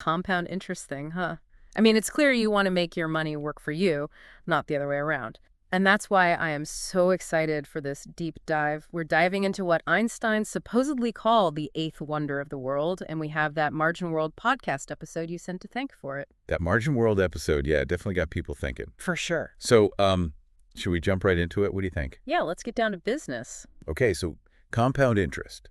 compound interest thing, huh? I mean, it's clear you want to make your money work for you, not the other way around. And that's why I am so excited for this deep dive. We're diving into what Einstein supposedly called the eighth wonder of the world, and we have that Margin World podcast episode you sent to thank for it. That Margin World episode, yeah, definitely got people thinking. For sure. So, should we jump right into it? What do you think? Yeah, let's get down to business. Okay, so compound interest.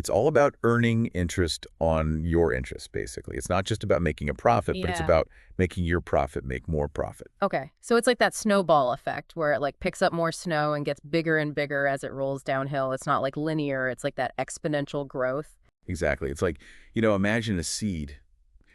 It's all about earning interest on your interest, basically. It's not just about making a profit, but it's about making your profit make more profit. Okay, so it's like that snowball effect where it like picks up more snow and gets bigger and bigger as it rolls downhill. It's not like linear. It's like that exponential growth. Exactly. It's like, imagine a seed.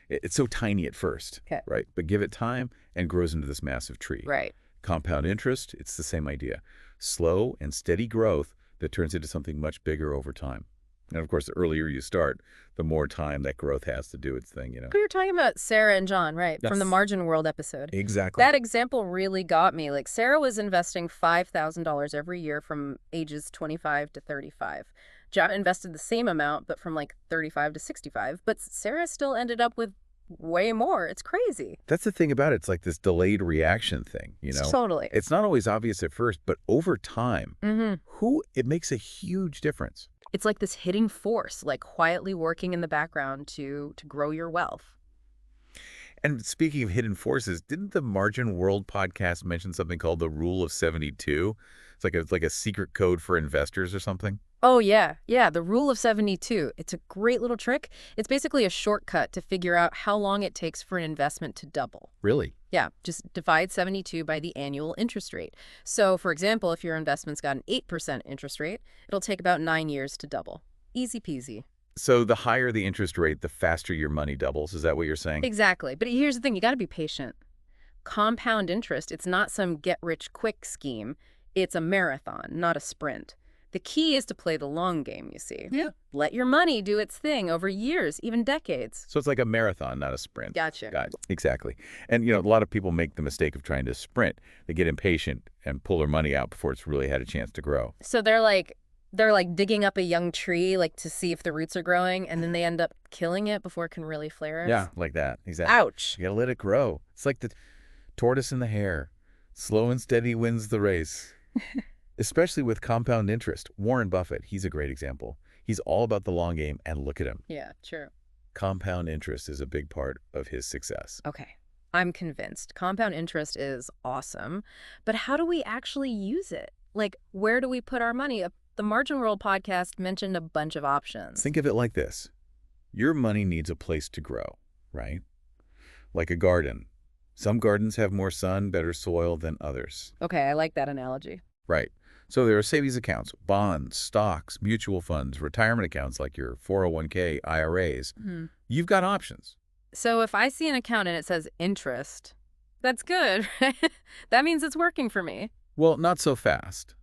It's so tiny at first, right? But give it time and grows into this massive tree. Right. Compound interest, it's the same idea. Slow and steady growth that turns into something much bigger over time. And of course, the earlier you start, the more time that growth has to do its thing, We were talking about Sarah and John, right? Yes. From the Margin World episode. Exactly. That example really got me. Like, Sarah was investing $5,000 every year from ages 25 to 35. John invested the same amount, but from like 35 to 65. But Sarah still ended up with way more. It's crazy. That's the thing about it. It's like this delayed reaction thing, Totally. It's not always obvious at first, but over time, it makes a huge difference. It's like this hidden force, like quietly working in the background to grow your wealth. And speaking of hidden forces, didn't the Margin World podcast mention something called the Rule of 72? It's like a secret code for investors or something. Oh, yeah. Yeah, the Rule of 72. It's a great little trick. It's basically a shortcut to figure out how long it takes for an investment to double. Really? Yeah, just divide 72 by the annual interest rate. So, for example, if your investment's got an 8% interest rate, it'll take about 9 years to double. Easy peasy. So the higher the interest rate, the faster your money doubles. Is that what you're saying? Exactly. But here's the thing. You got to be patient. Compound interest, it's not some get-rich-quick scheme. It's a marathon, not a sprint. The key is to play the long game, you see. Yeah. Let your money do its thing over years, even decades. So it's like a marathon, not a sprint. Gotcha. Got it. Exactly. And, a lot of people make the mistake of trying to sprint. They get impatient and pull their money out before it's really had a chance to grow. So they're like digging up a young tree, like to see if the roots are growing, and then they end up killing it before it can really flourish. Yeah, like that. Exactly. Ouch. You gotta let it grow. It's like the tortoise and the hare. Slow and steady wins the race. Especially with compound interest. Warren Buffett, he's a great example. He's all about the long game, and look at him. Yeah, true. Compound interest is a big part of his success. Okay, I'm convinced. Compound interest is awesome, but how do we actually use it? Like, where do we put our money? The Margin World podcast mentioned a bunch of options. Think of it like this. Your money needs a place to grow, right? Like a garden. Some gardens have more sun, better soil than others. Okay, I like that analogy. Right. So there are savings accounts, bonds, stocks, mutual funds, retirement accounts like your 401k, IRAs. You've got options. So if I see an account and it says interest, that's good, right? That means it's working for me. Well, not so fast.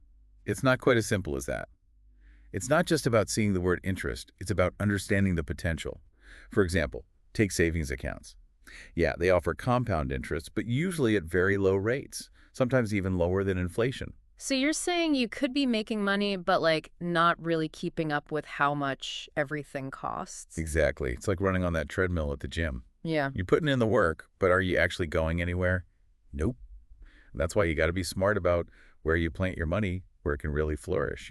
It's not quite as simple as that. It's not just about seeing the word interest. It's about understanding the potential. For example, take savings accounts. Yeah, they offer compound interest, but usually at very low rates, sometimes even lower than inflation. So you're saying you could be making money, but like not really keeping up with how much everything costs? Exactly. It's like running on that treadmill at the gym. Yeah. You're putting in the work, but are you actually going anywhere? Nope. That's why you got to be smart about where you plant your money, where it can really flourish,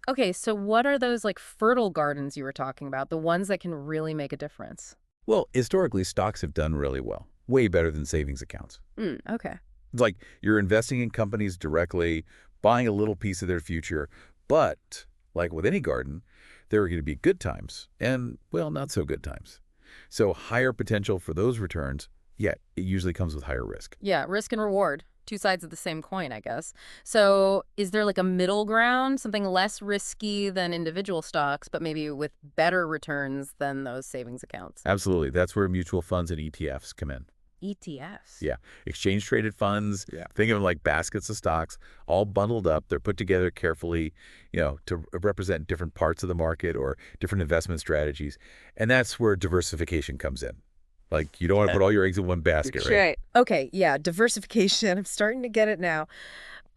Okay, so what are those like fertile gardens you were talking about, the ones that can really make a difference? Well, historically, stocks have done really well, way better than savings accounts. Okay. It's like you're investing in companies directly, buying a little piece of their future. But like with any garden, there are going to be good times and, well, not so good times. So higher potential for those returns, yet it usually comes with higher risk. Yeah, risk and reward. Two sides of the same coin, I guess. So is there like a middle ground, something less risky than individual stocks, but maybe with better returns than those savings accounts? Absolutely. That's where mutual funds and ETFs come in. ETFs? Yeah. Exchange-traded funds. Yeah. Think of them like baskets of stocks, all bundled up. They're put together carefully, to represent different parts of the market or different investment strategies. And that's where diversification comes in. Like, you don't want to put all your eggs in one basket, right? Okay, yeah, diversification. I'm starting to get it now.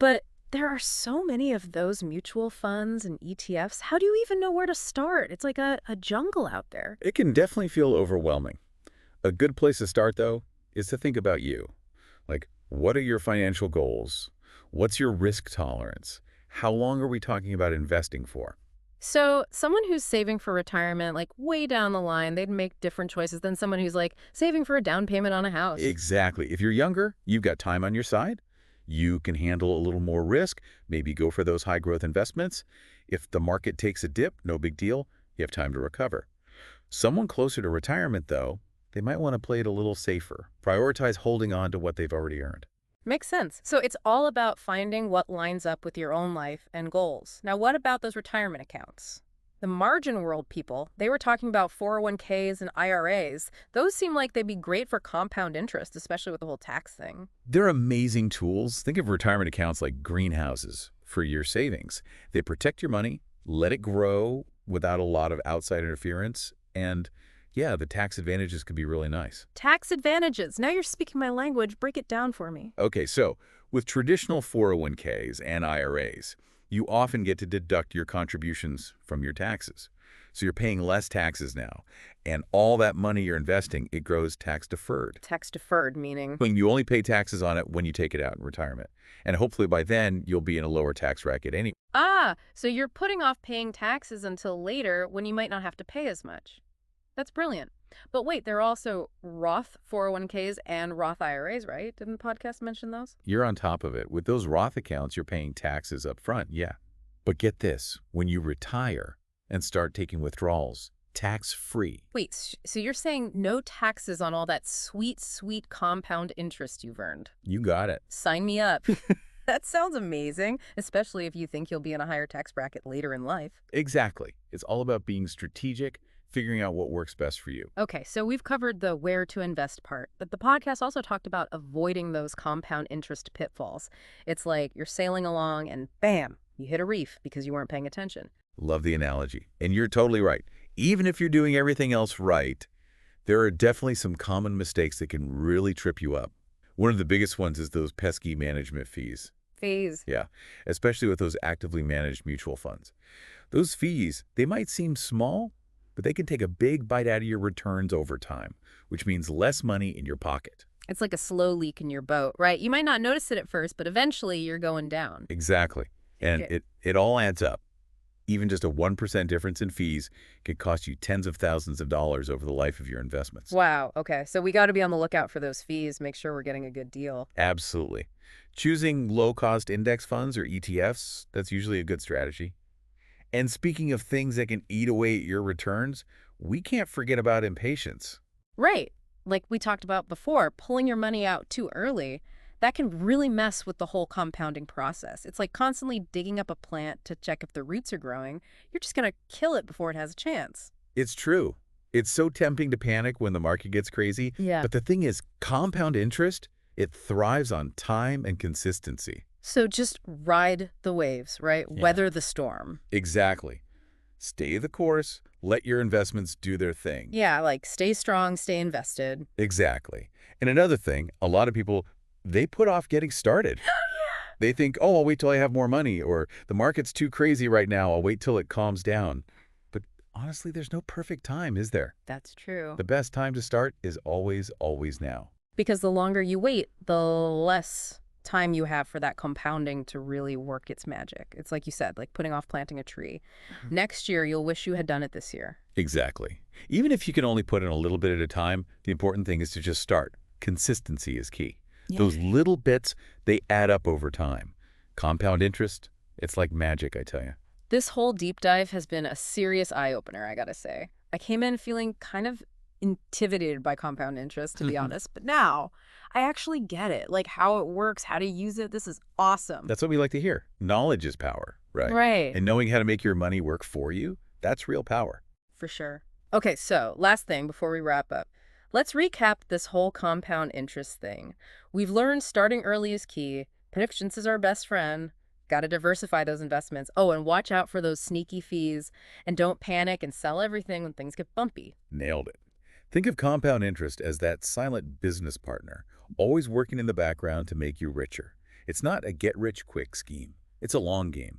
But there are so many of those mutual funds and ETFs. How do you even know where to start? It's like a jungle out there. It can definitely feel overwhelming. A good place to start, though, is to think about you. Like, what are your financial goals? What's your risk tolerance? How long are we talking about investing for? So, someone who's saving for retirement, like way down the line, they'd make different choices than someone who's like saving for a down payment on a house. Exactly. If you're younger, you've got time on your side. You can handle a little more risk, maybe go for those high growth investments. If the market takes a dip, no big deal. You have time to recover. Someone closer to retirement, though, they might want to play it a little safer. Prioritize holding on to what they've already earned. Makes sense. So, it's all about finding what lines up with your own life and goals. Now, what about those retirement accounts? The margin world people, they were talking about 401ks and IRAs. Those seem like they'd be great for compound interest, especially with the whole tax thing. They're amazing tools. Think of retirement accounts like greenhouses for your savings. They protect your money, let it grow without a lot of outside interference, and yeah, the tax advantages could be really nice. Tax advantages. Now you're speaking my language. Break it down for me. Okay, so with traditional 401ks and IRAs, you often get to deduct your contributions from your taxes. So you're paying less taxes now, and all that money you're investing, it grows tax deferred. Tax deferred, meaning. When you only pay taxes on it when you take it out in retirement. And hopefully by then, you'll be in a lower tax bracket anyway. Ah, so you're putting off paying taxes until later when you might not have to pay as much. That's brilliant. But wait, there are also Roth 401ks and Roth IRAs, right? Didn't the podcast mention those? You're on top of it. With those Roth accounts, you're paying taxes up front, yeah. But get this, when you retire and start taking withdrawals, tax-free. Wait, so you're saying no taxes on all that sweet, sweet compound interest you've earned? You got it. Sign me up. That sounds amazing, especially if you think you'll be in a higher tax bracket later in life. Exactly. It's all about being strategic, figuring out what works best for you. Okay, so we've covered the where to invest part, but the podcast also talked about avoiding those compound interest pitfalls. It's like you're sailing along and bam, you hit a reef because you weren't paying attention. Love the analogy. And you're totally right. Even if you're doing everything else right, there are definitely some common mistakes that can really trip you up. One of the biggest ones is those pesky management fees. Fees. Yeah, especially with those actively managed mutual funds. Those fees, they might seem small, but they can take a big bite out of your returns over time, which means less money in your pocket. It's like a slow leak in your boat, right? You might not notice it at first, but eventually you're going down. Exactly. And Okay. it all adds up. Even just a 1% difference in fees could cost you tens of thousands of dollars over the life of your investments. Wow, okay. So we got to be on the lookout for those fees, make sure we're getting a good deal. Absolutely. Choosing low-cost index funds or ETFs, that's usually a good strategy. And speaking of things that can eat away at your returns, we can't forget about impatience. Right. Like we talked about before, pulling your money out too early, that can really mess with the whole compounding process. It's like constantly digging up a plant to check if the roots are growing. You're just going to kill it before it has a chance. It's true. It's so tempting to panic when the market gets crazy. Yeah. But the thing is, compound interest, it thrives on time and consistency. So just ride the waves, right? Yeah. Weather the storm. Exactly. Stay the course. Let your investments do their thing. Yeah, like stay strong, stay invested. Exactly. And another thing, a lot of people, they put off getting started. They think, oh, I'll wait till I have more money, or the market's too crazy right now. I'll wait till it calms down. But honestly, there's no perfect time, is there? That's true. The best time to start is always, always now. Because the longer you wait, the less time you have for that compounding to really work its magic. It's like you said, like putting off planting a tree. Next year, you'll wish you had done it this year. Exactly. Even if you can only put in a little bit at a time, the important thing is to just start. Consistency is key. Yeah. Those little bits, they add up over time. Compound interest, it's like magic, I tell you. This whole deep dive has been a serious eye-opener, I gotta say. I came in feeling kind of intimidated by compound interest, to be honest, but now I actually get it, like how it works, how to use it. This is awesome. That's what we like to hear. Knowledge is power, right? Right. And knowing how to make your money work for you, that's real power. For sure. Okay, so last thing before we wrap up. Let's recap this whole compound interest thing. We've learned starting early is key. Patience is our best friend. Got to diversify those investments. Oh, and watch out for those sneaky fees. And don't panic and sell everything when things get bumpy. Nailed it. Think of compound interest as that silent business partner, always working in the background to make you richer. It's not a get-rich-quick scheme. It's a long game.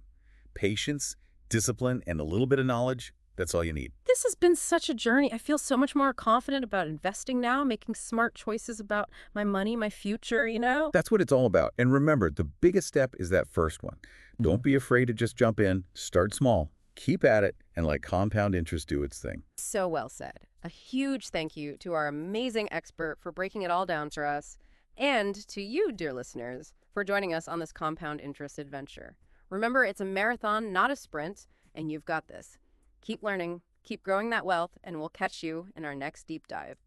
Patience, discipline, and a little bit of knowledge, That's all you need. This has been such a journey. I feel so much more confident about investing now, making smart choices about my money, my future. That's what it's all about. And remember, the biggest step is that first one. Mhm. Don't be afraid to just jump in, start small, keep at it, and let compound interest do its thing. So well said. A huge thank you to our amazing expert for breaking it all down for us, and to you, dear listeners, for joining us on this compound interest adventure. Remember, it's a marathon, not a sprint, and you've got this. Keep learning, keep growing that wealth, and we'll catch you in our next deep dive.